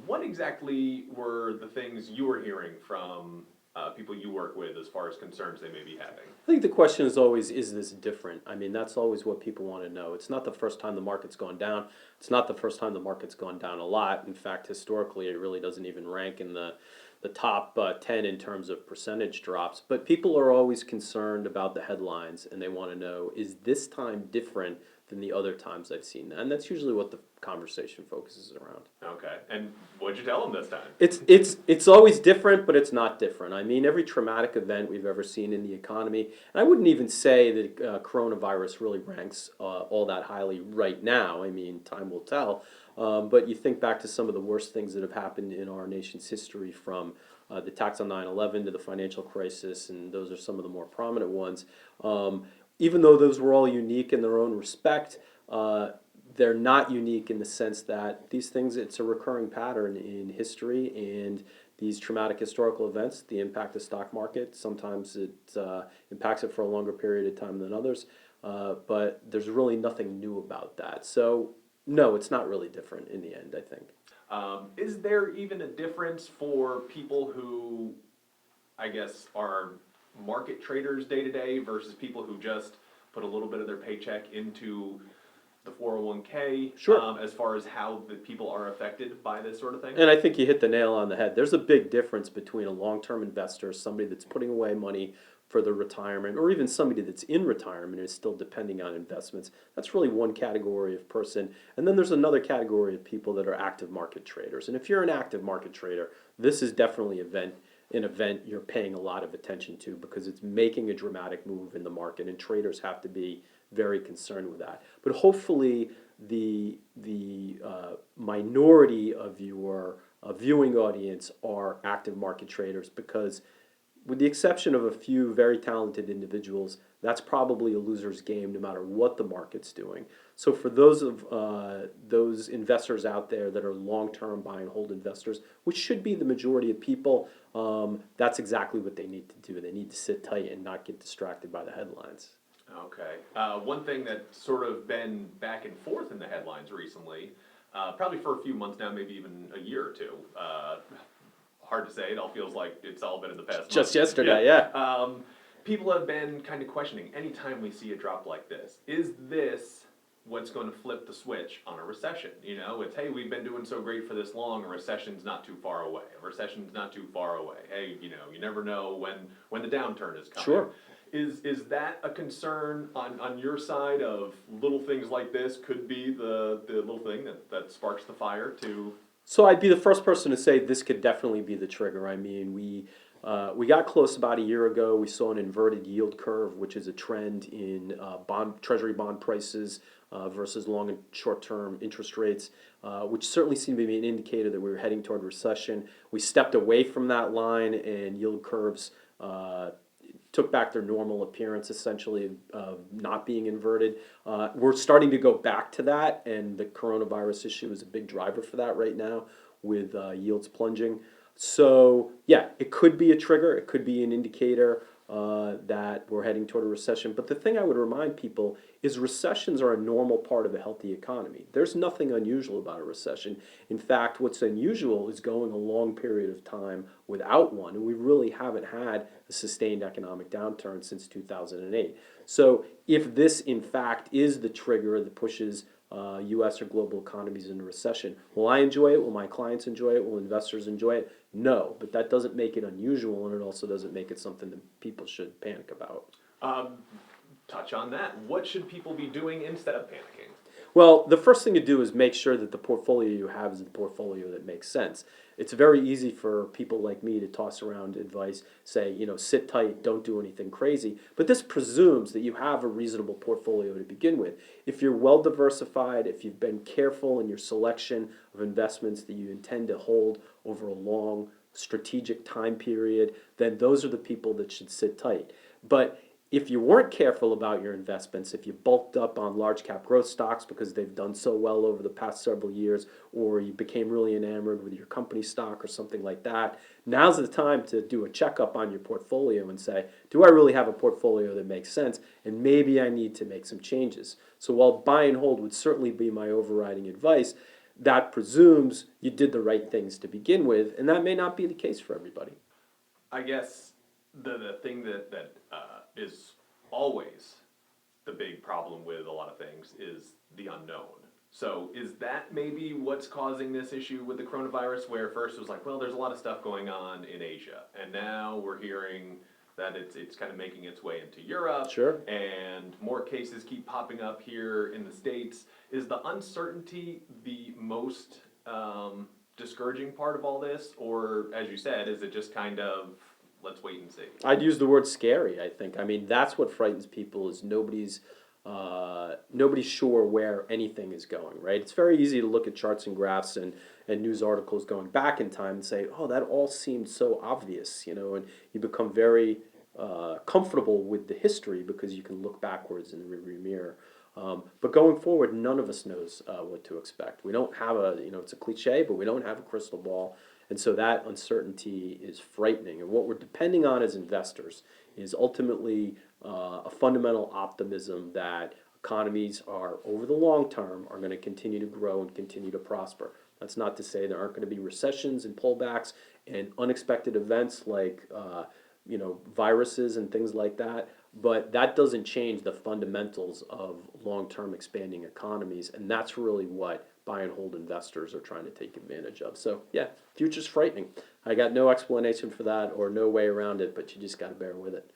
What exactly were the things you were hearing from people you work with as far as concerns they may be having? I think the question is always, is this different? I mean, that's always what people want to know. It's not the first time the market's gone down. It's not the first time the market's gone down a lot. In fact, historically, it really doesn't even rank in the top 10 in terms of percentage drops. But people are always concerned about the headlines, and they want to know, is this time different than the other times I've seen that? And that's usually what the conversation focuses around. Okay, and what'd you tell them this time? It's always different, but it's not different. I mean, every traumatic event we've ever seen in the economy, and I wouldn't even say that coronavirus really ranks all that highly right now. I mean, time will tell. But you think back to some of the worst things that have happened in our nation's history, from the attacks on 9/11 to the financial crisis, and those are some of the more prominent ones. Even though those were all unique in their own respect, they're not unique in the sense that these things, it's a recurring pattern in history, and these traumatic historical events, the impact the stock market, sometimes it impacts it for a longer period of time than others, but there's really nothing new about that. So no, it's not really different in the end, I think. Is there even a difference for people who, I guess, are market traders day to day versus people who just put a little bit of their paycheck into the 401k, Sure. as far as how the people are affected by this sort of thing? And I think you hit the nail on the head. There's a big difference between a long-term investor, somebody that's putting away money for their retirement, or even somebody that's in retirement and is still depending on investments. That's really one category of person. And then there's another category of people that are active market traders. And if you're an active market trader, this is definitely an event you're paying a lot of attention to, because it's making a dramatic move in the market, and traders have to be very concerned with that. But hopefully the minority of your viewing audience are active market traders, because with the exception of a few very talented individuals, that's probably a loser's game no matter what the market's doing. So for those investors out there that are long-term buy and hold investors, which should be the majority of people, that's exactly what they need to do. They need to sit tight and not get distracted by the headlines. Okay. One thing that's sort of been back and forth in the headlines recently, probably for a few months now, maybe even a year or two. Hard to say. It all feels like it's all been in the past. Just yesterday, yeah. People have been kind of questioning, anytime we see a drop like this, is this what's going to flip the switch on a recession? You know, it's, hey, we've been doing so great for this long, a recession's not too far away. A recession's not too far away. Hey, you know, you never know when the downturn is coming. Sure. Is that a concern on your side, of little things like this could be the little thing that sparks the fire to? So I'd be the first person to say this could definitely be the trigger. I mean, we got close about a year ago. We saw an inverted yield curve, which is a trend in treasury bond prices versus long and short-term interest rates, which certainly seemed to be an indicator that we were heading toward recession. We stepped away from that line, and yield curves took back their normal appearance, essentially, of not being inverted. We're starting to go back to that, and the coronavirus issue is a big driver for that right now, with yields plunging. So, yeah, it could be a trigger. It could be an indicator that we're heading toward a recession. But the thing I would remind people is recessions are a normal part of a healthy economy. There's nothing unusual about a recession. In fact, what's unusual is going a long period of time without one, and we really haven't had a sustained economic downturn since 2008. So if this, in fact, is the trigger that pushes U.S. or global economies into recession, will I enjoy it? Will my clients enjoy it? Will investors enjoy it? No, but that doesn't make it unusual, and it also doesn't make it something that people should panic about. Touch on that. What should people be doing instead of panicking? Well, the first thing to do is make sure that the portfolio you have is the portfolio that makes sense. It's very easy for people like me to toss around advice, say, you know, sit tight, don't do anything crazy. But this presumes that you have a reasonable portfolio to begin with. If you're well diversified, if you've been careful in your selection of investments that you intend to hold over a long strategic time period, then those are the people that should sit tight. But if you weren't careful about your investments, if you bulked up on large cap growth stocks because they've done so well over the past several years, or you became really enamored with your company stock or something like that, now's the time to do a checkup on your portfolio and say, do I really have a portfolio that makes sense? And maybe I need to make some changes. So while buy and hold would certainly be my overriding advice, that presumes you did the right things to begin with, and that may not be the case for everybody. I guess the thing that is always the big problem with a lot of things is the unknown. So is that maybe what's causing this issue with the coronavirus, where first it was like, well, there's a lot of stuff going on in Asia, and now we're hearing that it's kind of making its way into Europe, Sure. and more cases keep popping up here in the States. Is the uncertainty the most discouraging part of all this, or as you said, is it just kind of let's wait and see? I'd use the word scary, I think. I mean, that's what frightens people is nobody's sure where anything is going, right? It's very easy to look at charts and graphs and news articles going back in time and say, oh, that all seemed so obvious, and you become very comfortable with the history because you can look backwards in the rearview mirror. But going forward, none of us knows what to expect. We don't have it's a cliche, but we don't have a crystal ball. And so that uncertainty is frightening. And what we're depending on as investors is ultimately a fundamental optimism that economies are, over the long term, are going to continue to grow and continue to prosper. That's not to say there aren't going to be recessions and pullbacks and unexpected events like viruses and things like that. But that doesn't change the fundamentals of long-term expanding economies, and that's really what buy and hold investors are trying to take advantage of. So yeah, future's frightening. I got no explanation for that or no way around it, but you just got to bear with it.